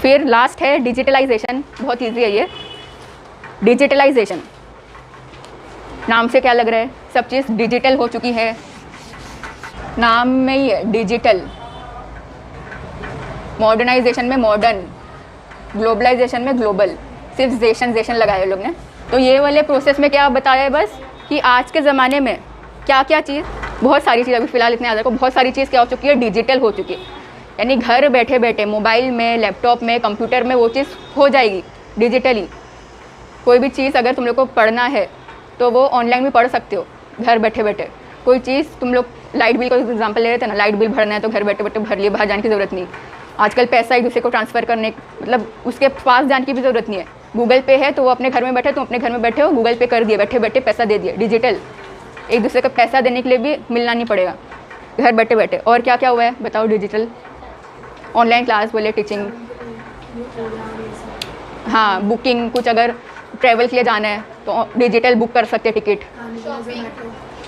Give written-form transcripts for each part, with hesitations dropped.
फिर लास्ट है डिजिटलाइजेशन, बहुत ईजी है ये। डिजिटलाइजेशन नाम से क्या लग रहा है, सब चीज़ डिजिटल हो चुकी है, नाम में ही है डिजिटल। मॉडर्नाइजेशन में मॉडर्न, ग्लोबलाइजेशन में ग्लोबल, सिर्फ जेशन लगाए लोग ने। तो ये वाले प्रोसेस में क्या बताया है बस कि आज के ज़माने में क्या क्या चीज़, बहुत सारी चीज़ अभी फ़िलहाल इतने आधार को बहुत सारी चीज़ क्या हो चुकी है, डिजिटल हो चुकी है। यानी घर बैठे बैठे मोबाइल में, लैपटॉप में, कंप्यूटर में वो चीज़ हो जाएगी डिजिटली। कोई भी चीज़ अगर तुम लोग को पढ़ना है तो वो ऑनलाइन भी पढ़ सकते हो घर बैठे बैठे। कोई चीज़ तुम लोग लाइट बिल का एग्जांपल ले रहे थे ना, लाइट बिल भरना है तो घर बैठे बैठे भर लिए, बाहर जाने की ज़रूरत नहीं। आजकल पैसा एक दूसरे को ट्रांसफ़र करने, मतलब उसके पास जाने की भी ज़रूरत नहीं है। गूगल पे है तो वो अपने घर में बैठे, तुम अपने घर में बैठे हो, गूगल पे कर दिए, बैठे बैठे पैसा दे दिए, डिजिटल। एक दूसरे का पैसा देने के लिए भी मिलना नहीं पड़ेगा, घर बैठे बैठे। और क्या क्या हुआ है बताओ डिजिटल? ऑनलाइन क्लास बोले, टीचिंग, हाँ बुकिंग, कुछ अगर ट्रैवल के लिए जाना है तो डिजिटल बुक कर सकते हैं टिकट,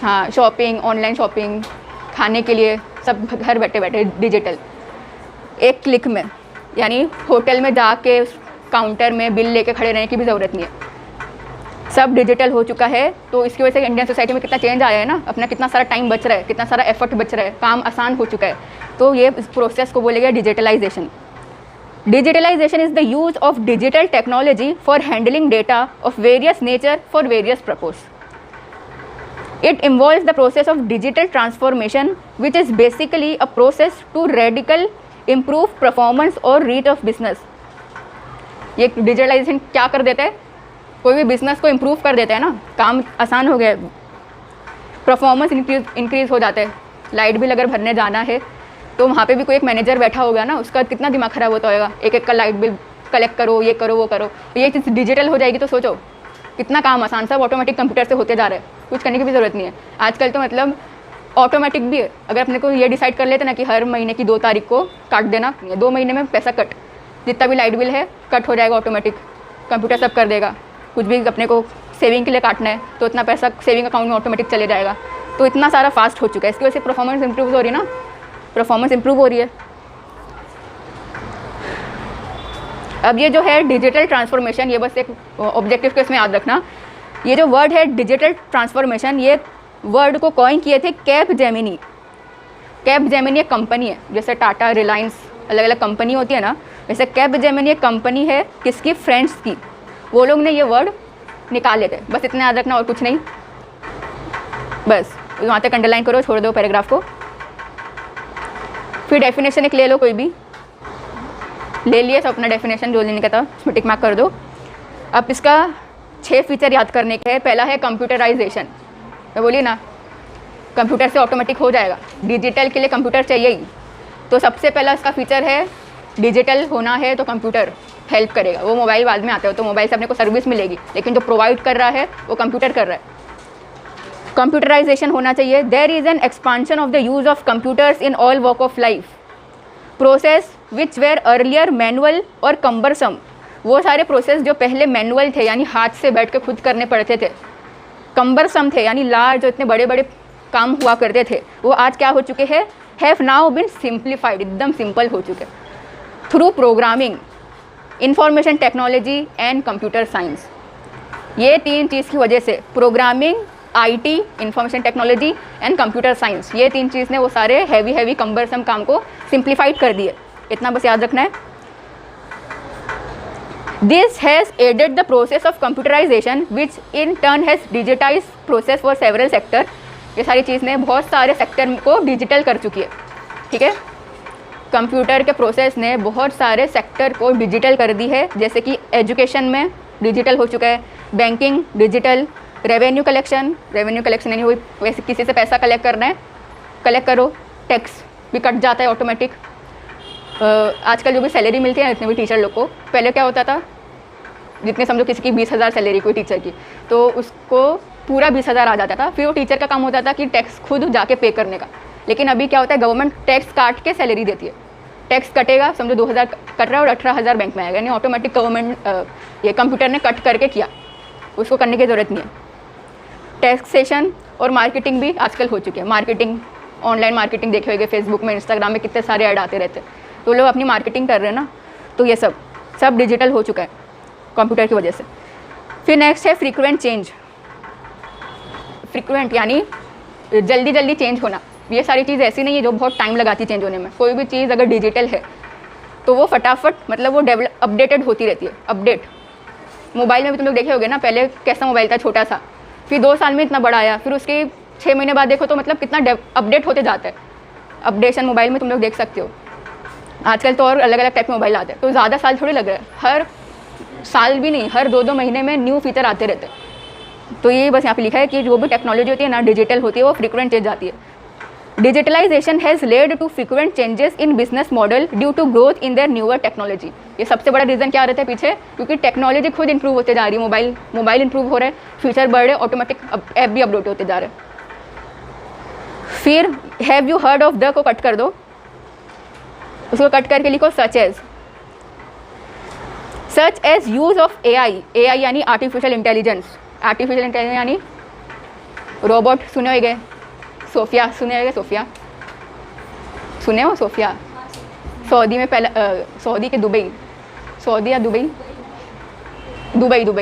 हाँ शॉपिंग, ऑनलाइन शॉपिंग, खाने के लिए सब घर बैठे बैठे डिजिटल, एक क्लिक में। यानी होटल में जाके काउंटर में बिल लेके खड़े रहने की भी ज़रूरत नहीं है, सब डिजिटल हो चुका है। तो इसकी वजह से इंडियन सोसाइटी में कितना चेंज आया है ना, अपना कितना सारा टाइम बच रहा है, कितना सारा एफर्ट बच रहा है, काम आसान हो चुका है। तो ये इस प्रोसेस को बोलेगा digitalization. Digitalization is the use of digital technology for handling data of various nature for various purpose. It involves the process of digital transformation, which is basically a process to radical improve performance or rate of business. ये digitalisation क्या कर देता है, कोई भी business को improve कर देता है ना, काम आसान हो गया, परफॉर्मेंस इंक्रीज हो जाता है। लाइट बिल अगर भरने जाना है तो वहाँ पे भी कोई एक मैनेजर बैठा होगा ना, उसका कितना दिमाग ख़राब होता होगा, एक एक का लाइट बिल कलेक्ट करो, ये करो वो करो। तो ये चीज़ डिजिटल हो जाएगी तो सोचो कितना काम आसान, सब ऑटोमेटिक कंप्यूटर से होते जा रहा है, कुछ करने की भी ज़रूरत नहीं है। आजकल तो मतलब ऑटोमेटिक भी है, अगर अपने को ये डिसाइड कर लेते ना कि हर महीने की 2 तारीख को काट देना, 2 महीने में पैसा कट, जितना भी लाइट बिल है कट हो जाएगा ऑटोमेटिक, कंप्यूटर सब कर देगा। कुछ भी अपने को सेविंग के लिए काटना है तो इतना पैसा सेविंग अकाउंट में ऑटोमेटिक चले जाएगा। तो इतना सारा फास्ट हो चुका है, इसकी वजह से परफॉर्मेंस इंप्रूव हो रही है ना, परफॉर्मेंस इंप्रूव हो रही है। अब ये जो है डिजिटल ट्रांसफॉर्मेशन, ये बस एक ऑब्जेक्टिव के इसमें याद रखना, ये जो वर्ड है डिजिटल ट्रांसफॉर्मेशन, ये वर्ड को कॉइन किए थे कैपजेमिनी। कैपजेमिनी एक कंपनी है, जैसे टाटा, रिलायंस अलग अलग कंपनी होती है ना, वैसे कैपजेमिनी एक कंपनी है किसकी, फ्रेंड्स की। वो लोग ने ये वर्ड निकाल लेते, बस इतना याद रखना और कुछ नहीं। बस वहाँ तक अंडरलाइन करो, छोड़ दो पैराग्राफ को। फिर डेफिनेशन एक ले लो, कोई भी ले लिए सब अपना डेफिनेशन, जो लेने का था उसमें टिक मार्क कर दो। अब इसका 6 फीचर याद करने के है। पहला है कंप्यूटराइजेशन, मैं बोली ना कंप्यूटर से ऑटोमेटिक हो जाएगा, डिजिटल के लिए कंप्यूटर चाहिए ही। तो सबसे पहला इसका फीचर है डिजिटल होना है तो कंप्यूटर हेल्प करेगा। वो मोबाइल बाद में आता है तो मोबाइल से अपने को सर्विस मिलेगी, लेकिन जो प्रोवाइड कर रहा है वो कंप्यूटर कर रहा है। कंप्यूटराइजेशन होना चाहिए। There is an expansion of the use of computers in all walk of life. Process which were earlier manual और कम्बरसम, वो सारे प्रोसेस जो पहले मैनुअल थे यानी हाथ से बैठ के खुद करने पड़ते थे, कम्बरसम थे यानी लार्ज जो इतने बड़े बड़े काम हुआ करते थे, वो आज क्या हो चुके हैं, हैव नाउ बिन सिंप्लीफाइड, एकदम सिंपल हो चुके through programming, information technology and computer science. ये 3 चीज़ की वजह से programming, IT, information technology and computer science, ये 3 चीज़ ने वो सारे हैवी कम्बरसम काम को सिंप्लीफाइड कर दिए। इतना बस याद रखना है। This has added the process of computerization which in turn has digitize process for several sector. ये सारी चीज़ ने बहुत सारे सेक्टर को डिजिटल कर चुकी है, ठीक है। कंप्यूटर के प्रोसेस ने बहुत सारे सेक्टर को डिजिटल कर दी है, जैसे कि एजुकेशन में डिजिटल हो चुका है, बैंकिंग डिजिटल, रेवेन्यू कलेक्शन यानी वही वैसे किसी से पैसा कलेक्ट करना है, कलेक्ट करो, टैक्स भी कट जाता है ऑटोमेटिक। आजकल जो भी सैलरी मिलती है इतने भी टीचर लोग को, पहले क्या होता था, जितने समझो किसी की 20,000 सैलरी कोई टीचर की, तो उसको पूरा 20,000 आ जाता था। फिर वो टीचर का काम होता था कि टैक्स खुद जाके पे करने का। लेकिन अभी क्या होता है, गवर्नमेंट टैक्स काट के सैलरी देती है, टैक्स कटेगा, समझो 2,000 कट रहा है और 18,000 बैंक में आएगा, यानी ऑटोमेटिक गवर्नमेंट ये कंप्यूटर ने कट करके किया, उसको करने की ज़रूरत नहीं है। टैक्सेशन और मार्केटिंग भी आजकल हो चुकी है। मार्केटिंग, ऑनलाइन मार्केटिंग देखे होंगे, फेसबुक में, इंस्टाग्राम में कितने सारे ऐड आते रहते हैं, तो लोग अपनी मार्केटिंग कर रहे हैं ना, तो ये सब सब डिजिटल हो चुका है कंप्यूटर की वजह से। फिर नेक्स्ट है फ्रीक्वेंट चेंज। फ्रीक्वेंट यानी जल्दी जल्दी चेंज होना। ये सारी चीज़ ऐसी नहीं है जो बहुत टाइम लगाती चेंज होने में। कोई भी चीज़ अगर डिजिटल है तो वो फटाफट मतलब वो अपडेटेड होती रहती है। अपडेट मोबाइल में भी तुम लोग देखे होगे ना, पहले कैसा मोबाइल था, छोटा सा, फिर 2 साल में इतना बड़ा आया, फिर उसके 6 महीने बाद देखो तो मतलब कितना अपडेट होते जाता है। अपडेशन मोबाइल में तुम लोग देख सकते हो। आजकल तो और अलग अलग टाइप के मोबाइल आते हैं, तो ज़्यादा साल थोड़ी लग रहा है, हर साल भी नहीं, हर 2-2 महीने में न्यू फीचर आते रहते हैं। तो ये बस यहाँ पे लिखा है कि जो भी टेक्नोलॉजी होती है ना डिजिटल होती है, वो फ्रीक्वेंट चेंज आती है। Digitalization has led to frequent changes in business model due to growth in their newer technology. ये सबसे बड़ा रीज़न क्या रहता है पीछे, क्योंकि टेक्नोलॉजी खुद इंप्रूव होते जा रही है। मोबाइल इंप्रूव हो रहा है, फीचर बढ़ रहे, ऑटोमेटिक ऐप भी अपडेट होते जा रहे हैं। फिर have you heard of the को कट कर दो, उसको कट करके लिखो such as use of AI यानी आर्टिफिशियल इंटेलिजेंस। आर्टिफिशियल इंटेलिजेंस यानी रोबोट। सुने होंगे सोफिया, सुने होंगे सोफिया, सुने हो सोफिया? सऊदी में पहले सऊदी के सऊदी या दुबई,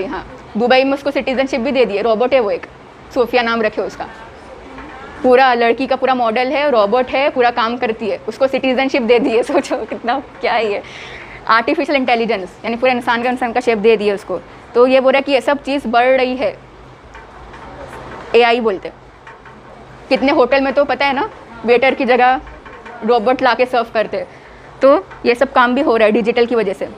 हाँ, दुबई में उसको सिटीजनशिप भी दे दी है। रोबोट है वो, एक सोफिया नाम रखे उसका। पूरा लड़की का पूरा मॉडल है, रोबोट है, पूरा काम करती है, उसको सिटीजनशिप दे दी है। सोचो कितना, क्या है ये आर्टिफिशियल इंटेलिजेंस, यानी पूरा इंसान का शेप दे दिया उसको। तो ये बोल रहा है कि ये सब चीज़ बढ़ रही है, AI बोलते। कितने होटल में तो पता है ना, वेटर की जगह रोबोट ला के सर्व करते हैं। तो ये सब काम भी हो रहा है डिजिटल की वजह से।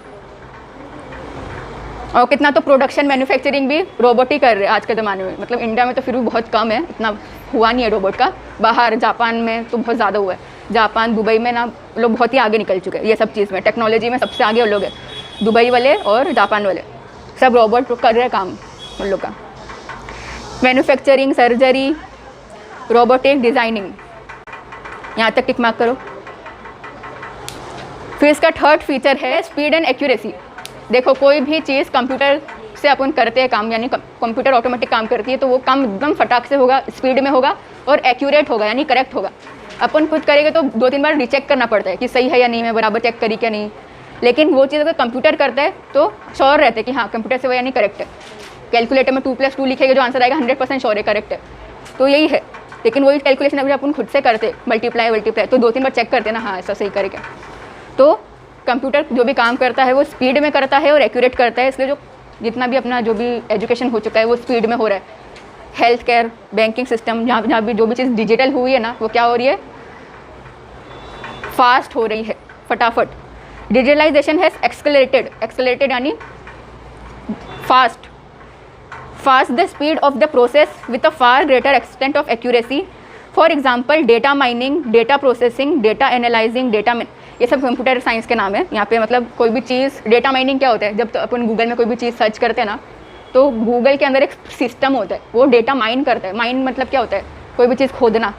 और कितना तो प्रोडक्शन मैन्युफैक्चरिंग भी रोबोट ही कर रहे हैं आज के ज़माने में। मतलब इंडिया में तो फिर भी बहुत कम है, इतना हुआ नहीं है रोबोट का। बाहर जापान में तो बहुत ज़्यादा हुआ है। जापान, दुबई में ना लोग बहुत ही आगे निकल चुके हैं ये सब चीज़ में। टेक्नोलॉजी में सबसे आगे वो लोग हैं, दुबई वाले और जापान वाले। सब रोबोट कर रहे हैं काम उन लोग का। मैन्युफैक्चरिंग, सर्जरी, रोबोटिक, डिज़ाइनिंग, यहाँ तक टिक मार्क करो। फिर इसका थर्ड फीचर है स्पीड एंड एक्यूरेसी। देखो कोई भी चीज़ कंप्यूटर से अपन करते हैं काम, यानी कंप्यूटर ऑटोमेटिक काम करती है, तो वो काम एकदम फटाक से होगा, स्पीड में होगा और एक्यूरेट होगा, यानी करेक्ट होगा। अपन खुद करेंगे तो 2-3 बार रिचेक करना पड़ता है कि सही है या नहीं, मैं बराबर चेक करी क्या नहीं। लेकिन वो चीज़ अगर कंप्यूटर करता है तो श्योर रहते हैं कि हाँ कंप्यूटर से वो यानी करेक्ट है। कैलकुलेटर में 2+2 लिखेगा, जो आंसर आएगा 100% श्योर है, करेक्ट है। तो यही है। लेकिन वही कैलकुलेशन अगर अपन खुद से करते, मल्टीप्लाई तो 2-3 बार चेक करते ना, हाँ ऐसा सही करेगा। तो कंप्यूटर जो भी काम करता है वो स्पीड में करता है और एक्यूरेट करता है। इसलिए जो जितना भी अपना जो भी एजुकेशन हो चुका है वो स्पीड में हो रहा है। हेल्थ केयर, बैंकिंग सिस्टम, जहाँ भी जो भी चीज़ डिजिटल हुई है ना, वो क्या हो रही है, फास्ट हो रही है, फटाफट। डिजिटलाइजेशन हैज़ एक्सेलरेटेड यानी fast the speed of the process with a far greater extent of accuracy. For example data mining, data processing, data analysing, ये सब कंप्यूटर साइंस के नाम है यहाँ पे। मतलब कोई भी चीज़, डेटा माइनिंग क्या होता है, जब तो अपन गूगल में कोई भी चीज़ सर्च करते हैं ना, तो गूगल के अंदर एक सिस्टम होता है, वो डेटा माइन करता है। माइन मतलब क्या होता है, कोई भी चीज़ खोदना।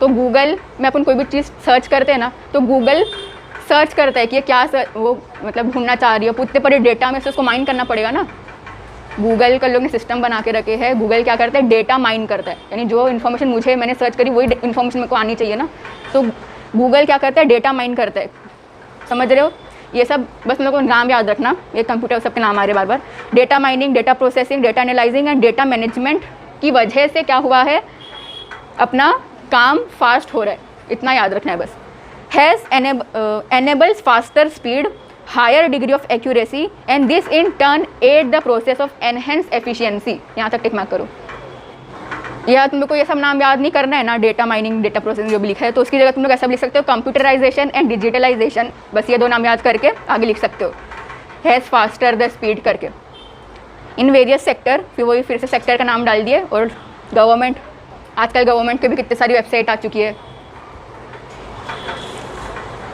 तो गूगल में अपन कोई भी चीज़ सर्च करते हैं ना, तो गूगल सर्च करता है कि ये क्या वो मतलब ढूंढना चाह रही है, उतने बड़े डेटा में से उसको माइन करना पड़ेगा ना। गूगल का लोग ने सिस्टम बना के रखे हैं। गूगल क्या करता है, डेटा माइन करता है, यानी जो इन्फॉर्मेशन मैंने सर्च करी वही इन्फॉर्मेशन मेरे को आनी चाहिए ना। तो गूगल क्या करता है, डेटा माइन करता है। समझ रहे हो? ये सब बस मेरे को नाम याद रखना, ये कंप्यूटर सबके नाम आ रहे बार बार। Data mining, data processing, data analysing and data management की वजह से क्या हुआ है, अपना काम फास्ट हो रहा है, इतना याद रखना है बस। Has enables faster speed, higher degree of accuracy and this in turn aid the process of enhanced efficiency। यहाँ तक टिक मार्क करो। या तुम लोग को ये सब नाम याद नहीं करना है ना, डेटा माइनिंग, डेटा प्रोसेसिंग जो भी लिखा है, तो उसकी जगह तुम लोग ऐसा लिख सकते हो, कंप्यूटराइजेशन एंड डिजिटलाइजेशन। बस ये 2 नाम याद करके आगे लिख सकते हो, हैज़ फास्टर द स्पीड करके। इन वेरियस सेक्टर, फिर से सेक्टर का नाम डाल दिए। और गवर्नमेंट, आजकल गवर्नमेंट की भी कितनी सारी वेबसाइट आ चुकी है।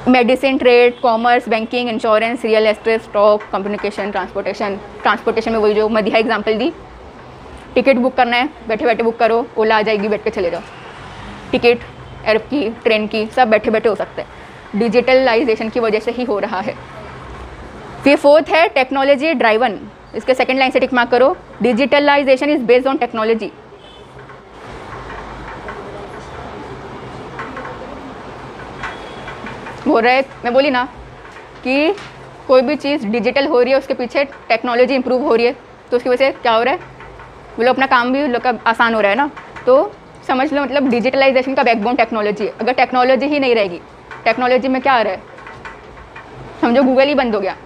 Medicine, trade, commerce, banking, insurance, real estate, stock, communication, transportation में वही जो मदिहा एग्जाम्पल दी। टिकट बुक करना है, बैठे बैठे बुक करो, ओला आ जाएगी, बैठ के चले जाओ। टिकट एयर की, ट्रेन की, सब बैठे बैठे हो सकता है। डिजिटलाइजेशन की वजह से ही हो रहा है। फिर फोर्थ है टेक्नोलॉजी ड्राइवन। इसके सेकंड लाइन से टिक मार्क करो, digitalization is based on technology. बोल रहे, मैं बोली ना कि कोई भी चीज़ डिजिटल हो रही है, उसके पीछे टेक्नोलॉजी इंप्रूव हो रही है, तो उसकी वजह से क्या हो रहा है, वो लोग अपना काम भी लोग का आसान हो रहा है ना। तो समझ लो मतलब डिजिटलाइजेशन का बैकबोन टेक्नोलॉजी है। अगर टेक्नोलॉजी ही नहीं रहेगी, टेक्नोलॉजी में क्या आ रहा है, समझो गूगल ही बंद हो गया,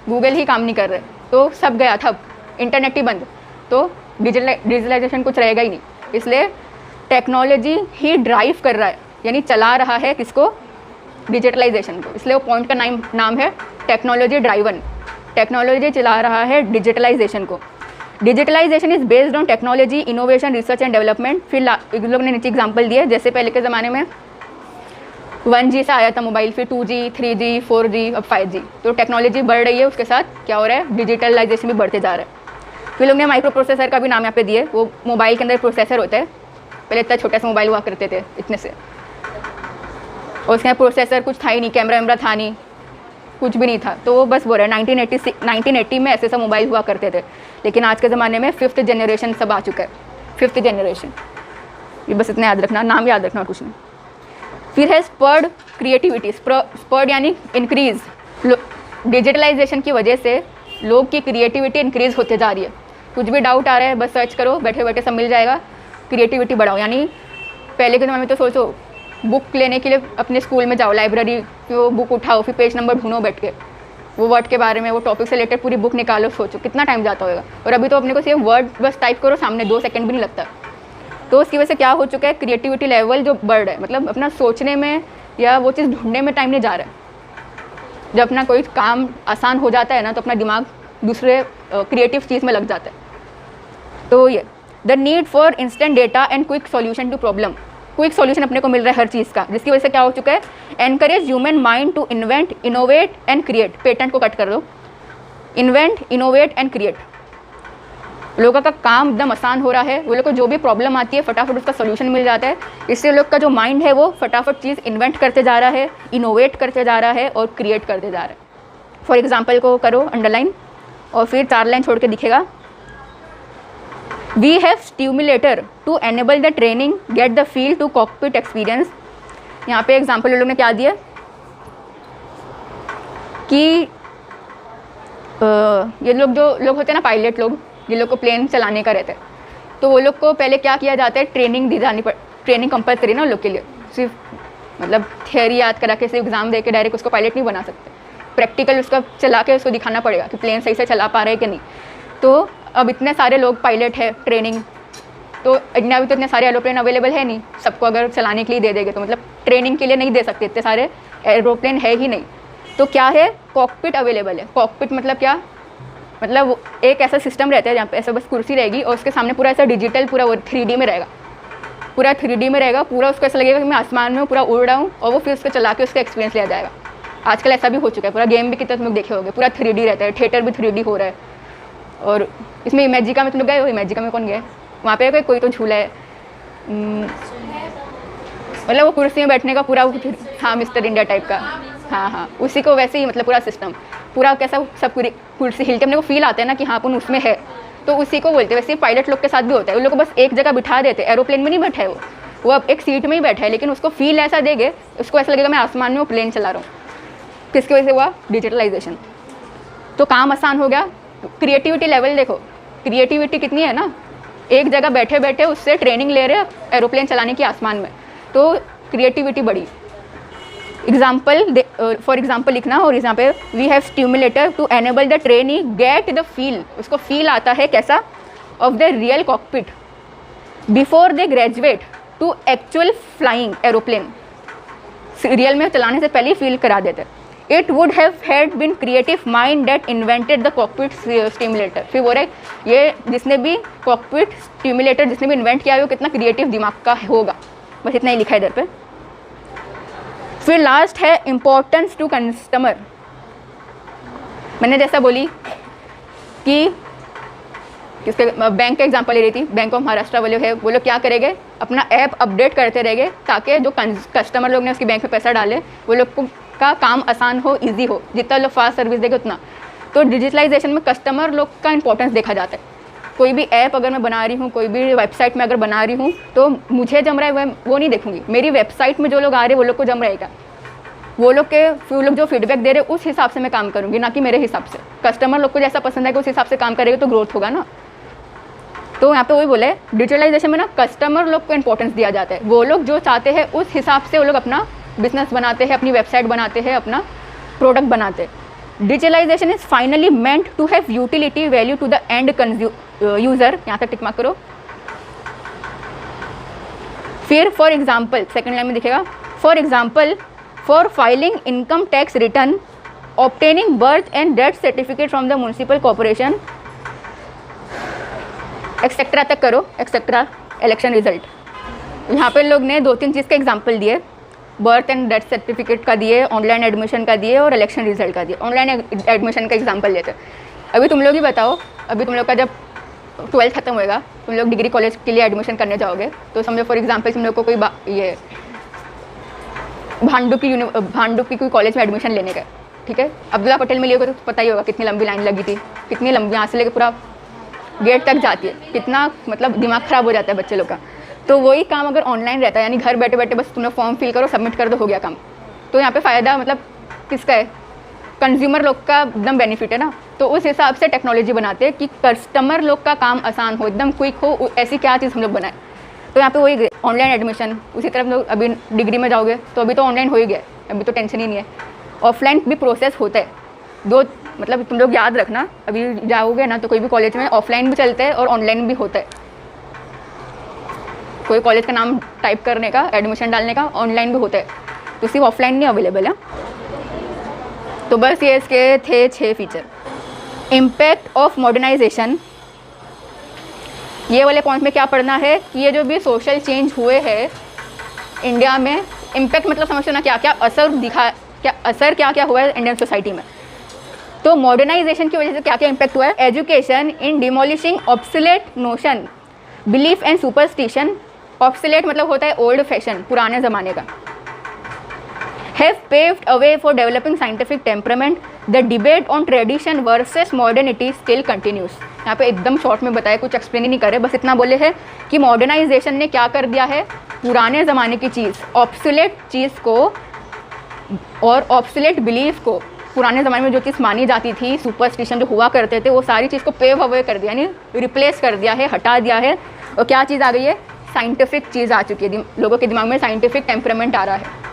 गूगल ही काम नहीं कर रहे तो सब गया था, इंटरनेट ही बंद, तो डिजिटलाइजेशन कुछ रहेगा ही नहीं। इसलिए टेक्नोलॉजी ही ड्राइव कर रहा है, यानी चला रहा है किसको, डिजिटलाइजेशन को। इसलिए वो पॉइंट का नाम है टेक्नोलॉजी ड्राइवन। टेक्नोलॉजी चला रहा है डिजिटलाइजेशन को। Digitalization is based on technology, innovation, research and development. फिर लोग ने नीचे एग्जाम्पल दिए, जैसे पहले के ज़माने में 1G से आया था मोबाइल, फिर 2G, 3G, 4G, अब 5G। तो टेक्नोलॉजी बढ़ रही है, उसके साथ क्या हो रहा है, डिजिटलाइजेशन भी बढ़ते जा रहा है। फिर लोग ने माइक्रो प्रोसेसर का भी नाम यहाँ पे दिए। वो मोबाइल के अंदर प्रोसेसर होता है, पहले इतना छोटा सा मोबाइल हुआ करते थे इतने से, और उसके प्रोसेसर कुछ था ही नहीं, कैमरा वैमरा था नहीं, कुछ भी नहीं था। तो वो बस बोल रहा है 1980 में ऐसे सब मोबाइल हुआ करते थे। लेकिन आज के ज़माने में 5th जनरेशन सब आ चुका है, 5th जनरेशन। ये बस इतना याद रखना, नाम याद रखना और कुछ नहीं। फिर है स्पर्ड क्रिएटिविटी। स्पर्ड यानी इंक्रीज। डिजिटलाइजेशन की वजह से लोग की क्रिएटिविटी इंक्रीज होते जा रही है। कुछ भी डाउट आ रहा है बस सर्च करो, बैठे बैठे सब मिल जाएगा। क्रिएटिविटी बढ़ाओ। यानी पहले के ज़माने में तो सोचो, बुक लेने के लिए अपने स्कूल में जाओ, लाइब्रेरी, फिर वो बुक उठाओ, फिर पेज नंबर ढूंढो बैठ के, वो वर्ड के बारे में, वो टॉपिक से रिलेटेड पूरी बुक निकालो, सोचो कितना टाइम जाता होगा। और अभी तो अपने को सिर्फ वर्ड बस टाइप करो सामने, 2 सेकंड भी नहीं लगता। तो उसकी वजह से क्या हो चुका है, क्रिएटिविटी लेवल जो बढ़ रहा है, मतलब अपना सोचने में या वो चीज़ ढूंढने में टाइम नहीं जा रहा है। जब अपना कोई काम आसान हो जाता है ना, तो अपना दिमाग दूसरे क्रिएटिव चीज़ में लग जाता है। तो ये the need for instant data and quick solution to problem. Quick solution अपने को मिल रहा है हर चीज़ का, जिसकी वजह से क्या हो चुका है, encourage human mind to invent, innovate and create. Patent को कट कर दो, इन्वेंट, इनोवेट एंड क्रिएट। लोगों का काम एकदम आसान हो रहा है, वो लोग को जो भी प्रॉब्लम आती है फटाफट उसका सोल्यूशन मिल जाता है। इससे लोग का जो माइंड है वो फटाफट चीज़ इन्वेंट करते जा रहा है, इनोवेट करते जा रहा है और क्रिएट करते जा रहा है। फॉर एग्जाम्पल को करो अंडरलाइन और फिर 4 लाइन छोड़ के दिखेगा। We have stimulator to enable the training, get the feel to cockpit experience। यहाँ पे एग्जाम्पल लोगों ने क्या दिया कि ये लोग जो लोग होते हैं ना, पायलट लोग, जिन लोग को प्लेन चलाने का रहता है, तो वो लोग को पहले क्या किया जाता है, ट्रेनिंग दी जानी ट्रेनिंग कंपलसरी ना लोग के लिए। सिर्फ मतलब थियोरी याद करा के सिर्फ एग्जाम दे के डायरेक्ट उसको पायलट नहीं बना सकते, प्रैक्टिकल उसका चला के उसको दिखाना पड़ेगा कि प्लेन सही से चला पा रहे हैं कि नहीं। तो अब इतने सारे लोग पायलट है, ट्रेनिंग तो अभी तो इतने सारे एरोप्लेन अवेलेबल है नहीं, सबको अगर चलाने के लिए दे देंगे तो मतलब ट्रेनिंग के लिए नहीं दे सकते, इतने सारे एरोप्लेन है ही नहीं। तो क्या है, कॉकपिट अवेलेबल है। कॉकपिट मतलब क्या, मतलब एक ऐसा सिस्टम रहता है जहाँ पे ऐसा बस कुर्सी रहेगी और उसके सामने पूरा ऐसा डिजिटल, पूरा 3D में रहेगा, पूरा 3D में रहेगा, पूरा उसको ऐसा लगेगा कि मैं आसमान में पूरा उड़ रहा हूँ, और वो फिर उसको चला के उसका एक्सपीरियंस लिया जाएगा। आजकल ऐसा भी हो चुका है, पूरा गेम भी कितना तुम लोग देखे होंगे, पूरा 3D रहता है, थिएटर भी 3D हो रहा है। और इसमें इमेजिका में तुम लोग गए हो, इमेजिका में कौन गए, वहाँ पे कोई तो झूला है, मतलब वो कुर्सी में बैठने का पूरा, हाँ मिस्टर इंडिया टाइप का, हाँ उसी को वैसे ही, मतलब पूरा सिस्टम पूरा कैसा, सब पूरी कुर्सी हिल के अपने को फील आता है ना कि हाँ अपन उसमें है, तो उसी को बोलते हैं। वैसे पायलट लोग के साथ भी होता है, उन लोग को बस एक जगह बिठा देते हैं, एरोप्लेन में नहीं बैठा है वो अब एक सीट में ही बैठा है, लेकिन उसको फील ऐसा देंगे, उसको ऐसा लगेगा मैं आसमान में वो प्लेन चला रहा हूँ। किसकी वजह से हुआ, डिजिटलाइजेशन। तो काम आसान हो गया। क्रिएटिविटी लेवल देखो, क्रिएटिविटी कितनी है ना, एक जगह बैठे बैठे उससे ट्रेनिंग ले रहे हैं एरोप्लेन चलाने की आसमान में, तो क्रिएटिविटी बढ़ी। एग्जाम्पल फॉर एग्जाम्पल लिखना, और यहाँ पे we have stimulator to enable the trainee get the feel, उसको फील आता है कैसा, of the real cockpit before they graduate to actual flying aeroplane. Real में चलाने से पहले ही फील करा देते। It would have had been creative mind that invented the cockpit stimulator। फिर बोल रहे ये जिसने भी cockpit stimulator जिसने भी इन्वेंट किया है वो कितना क्रिएटिव दिमाग का होगा, बस इतना ही लिखा है इधर पे। फिर लास्ट है इम्पोर्टेंस टू कस्टमर। मैंने जैसा बोली कि किसके बैंक का एग्जांपल ले रही थी, बैंक ऑफ महाराष्ट्र वाले है, वो लोग क्या करेंगे, अपना ऐप अपडेट करते रहेंगे ताकि जो कस्टमर लोग ने उसकी बैंक में पैसा डाले वो लोग को का काम आसान हो, इजी हो, जितना लोग फास्ट सर्विस देंगे उतना। तो डिजिटलाइजेशन में कस्टमर लोग का इंपॉर्टेंस देखा जाता है। कोई भी ऐप अगर मैं बना रही हूँ, कोई भी वेबसाइट में अगर बना रही हूँ, तो मुझे जम रहा है वो नहीं देखूंगी, मेरी वेबसाइट में जो लोग आ रहे हैं वो लोग को जम रहेगा। वो लोग जो फीडबैक दे रहे हैं उस हिसाब से मैं काम करूँगी, ना कि मेरे हिसाब से। कस्टमर लोग को जैसा पसंद है कि उस हिसाब से काम करेगा तो ग्रोथ होगा ना। तो यहाँ पे वही बोले, डिजिटलाइजेशन में ना कस्टमर लोग को इंपॉर्टेंस दिया जाता है। वो लोग जो चाहते हैं उस हिसाब से वो लोग अपना बिजनेस बनाते हैं, अपनी वेबसाइट बनाते हैं, अपना प्रोडक्ट बनाते हैं। Digitalization is finally meant to have utility value to the end user. यहाँ तक टिक मार्क करो। फिर फॉर एग्जाम्पल सेकेंड लाइन में दिखेगा, for example for filing income tax return, obtaining birth and death certificate from the municipal corporation, etcetera तक करो, etcetera election result. यहाँ पे लोग ने 2-3 चीज़ के एग्जाम्पल दिए, बर्थ एंड डेथ सर्टिफिकेट का दिए, ऑनलाइन एडमिशन का दिए और इलेक्शन रिजल्ट का दिए। ऑनलाइन एडमिशन का एग्जाम्पल लेते हैं। अभी तुम लोग ही बताओ, अभी तुम लोग का जब 12th खत्म होएगा, तुम लोग डिग्री कॉलेज के लिए एडमिशन करने जाओगे, तो समझो फॉर एग्जाम्पल तुम लोग को कोई ये भांडुप की कोई कॉलेज में एडमिशन लेने का, ठीक है। अब्दुल्ला पटेल में लिए तो पता ही होगा कितनी लंबी लाइन लगी थी, कितनी लंबी, यहाँ से लेकर पूरा गेट तक जाती है, कितना मतलब दिमाग ख़राब हो जाता है बच्चे लोग का। तो वही काम अगर ऑनलाइन रहता है, यानी घर बैठे बैठे बस तुम लोग फॉर्म फिल करो, सबमिट कर दो, हो गया काम। तो यहाँ पे फ़ायदा मतलब किसका है? कंज्यूमर लोग का एकदम बेनिफिट है ना। तो उस हिसाब से टेक्नोलॉजी बनाते हैं कि कस्टमर लोग का काम आसान हो, एकदम क्विक हो, ऐसी क्या चीज़ हम लोग बनाए। तो यहाँ पे वही ऑनलाइन एडमिशन, उसी तरफ लोग अभी डिग्री में जाओगे तो अभी तो ऑनलाइन हो ही गया, अभी तो टेंशन ही नहीं है। ऑफलाइन भी प्रोसेस होता है, दो मतलब तुम लोग याद रखना, अभी जाओगे ना तो कोई भी कॉलेज में ऑफलाइन भी चलता है और ऑनलाइन भी होता है। कोई कॉलेज का नाम टाइप करने का, एडमिशन डालने का ऑनलाइन भी होता है, तो सिर्फ ऑफलाइन नहीं अवेलेबल है। तो बस ये इसके थे 6 फीचर। इम्पैक्ट ऑफ मॉडर्नाइजेशन, ये वाले पॉइंट में क्या पढ़ना है कि ये जो भी सोशल चेंज हुए हैं इंडिया में, इम्पैक्ट मतलब समझते हो ना, क्या क्या असर दिखा, क्या क्या हुआ है इंडियन सोसाइटी में। तो मॉडर्नाइजेशन की वजह से क्या क्या इम्पैक्ट हुआ है? Education in demolishing obsolete notion, belief and superstition. Obsolete मतलब होता है ओल्ड फैशन, पुराने ज़माने का। Have paved away for developing scientific temperament, the debate on tradition versus modernity still continuous. यहाँ पे एकदम शॉर्ट में बताया, कुछ एक्सप्लेन ही नहीं करे, बस इतना बोले हैं कि मॉडर्नाइजेशन ने क्या कर दिया है, पुराने ज़माने की चीज़, ऑब्सोलेट चीज़ को और ऑब्सोलेट बिलीफ को, पुराने ज़माने में जो चीज़ मानी जाती थी, सुपरस्टिशन जो हुआ करते थे, वो सारी चीज़ को पेव अवे कर दिया, यानी रिप्लेस कर दिया है, हटा दिया है। और क्या चीज़ आ गई है? साइंटिफिक चीज़ आ चुकी है, लोगों के दिमाग में साइंटिफिक टेम्परामेंट आ रहा है।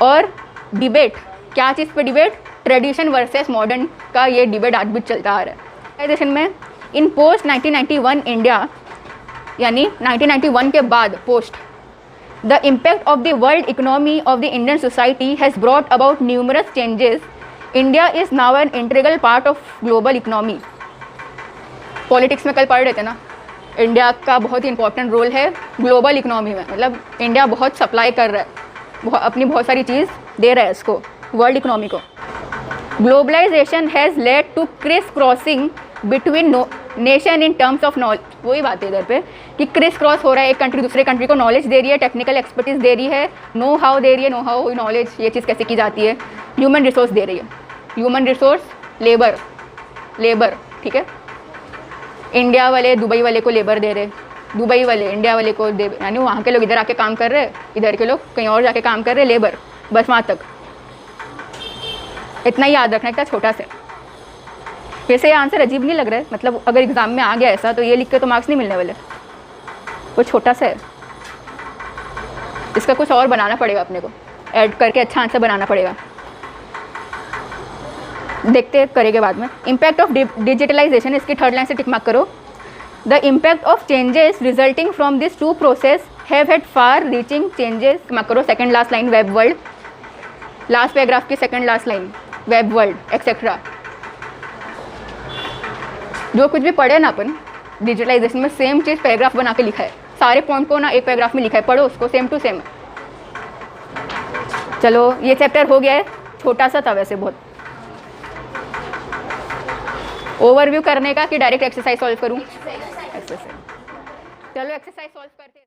और डिबेट, क्या चीज़ पे डिबेट? ट्रेडिशन वर्सेस मॉडर्न का ये डिबेट आज भी चलता आ रहा है। एजुकेशन में इन पोस्ट 1991 इंडिया, यानी 1991 के बाद post, the impact of the world economy of the Indian society has brought about numerous changes. India is now an integral part of global economy. Politics में कल पढ़ रहे थे ना, इंडिया का बहुत ही इंपॉर्टेंट रोल है ग्लोबल इकोनॉमी में, मतलब इंडिया बहुत सप्लाई कर रहा है, अपनी बहुत सारी चीज़ दे रहा है इसको, वर्ल्ड इकोनॉमी को। Globalization has led to criss crossing between nation in terms of knowledge. वही बात है इधर पे कि क्रिस क्रॉस हो रहा है, एक कंट्री दूसरे कंट्री को नॉलेज दे रही है, टेक्निकल एक्सपर्टीज दे रही है, नो हाउ दे रही है, नो हाउ नॉलेज, ये चीज़ कैसे की जाती है, ह्यूमन रिसोर्स दे रही है, ह्यूमन रिसोर्स, लेबर, ठीक है। इंडिया वाले दुबई वाले को लेबर दे रहे, दुबई वाले इंडिया वाले को दे, यानी वहाँ के लोग इधर आके काम कर रहे, इधर के लोग कहीं और जाके काम कर रहे, लेबर, बस वहाँ तक। इतना ही याद रखना, इतना छोटा से। वैसे ये आंसर अजीब नहीं लग रहा है, मतलब अगर एग्ज़ाम में आ गया ऐसा तो ये लिख के तो मार्क्स नहीं मिलने वाले, वो छोटा सा है, इसका कुछ और बनाना पड़ेगा अपने को, ऐड करके अच्छा आंसर बनाना पड़ेगा, देखते करेंगे बाद में। इम्पैक्ट ऑफ डिजिटलाइजेशन, इसकी थर्ड लाइन से टिक मार्क करो। The impact of changes resulting from this two process have had far reaching changes, mark करो। Second last line web world, last paragraph की second last line web world etcetera. जो कुछ भी पढ़े ना अपन डिजिटलाइजेशन में, सेम चीज़ पैराग्राफ बना के लिखा है, सारे पॉइंट को ना एक पैराग्राफ में लिखा है, पढ़ो उसको सेम टू सेम। चलो ये चैप्टर हो गया है, छोटा सा था वैसे बहुत। ओवरव्यू करने का कि डायरेक्ट एक्सरसाइज सॉल्व करूं? एक्सरसाइज, चलो एक्सरसाइज सॉल्व करते हैं।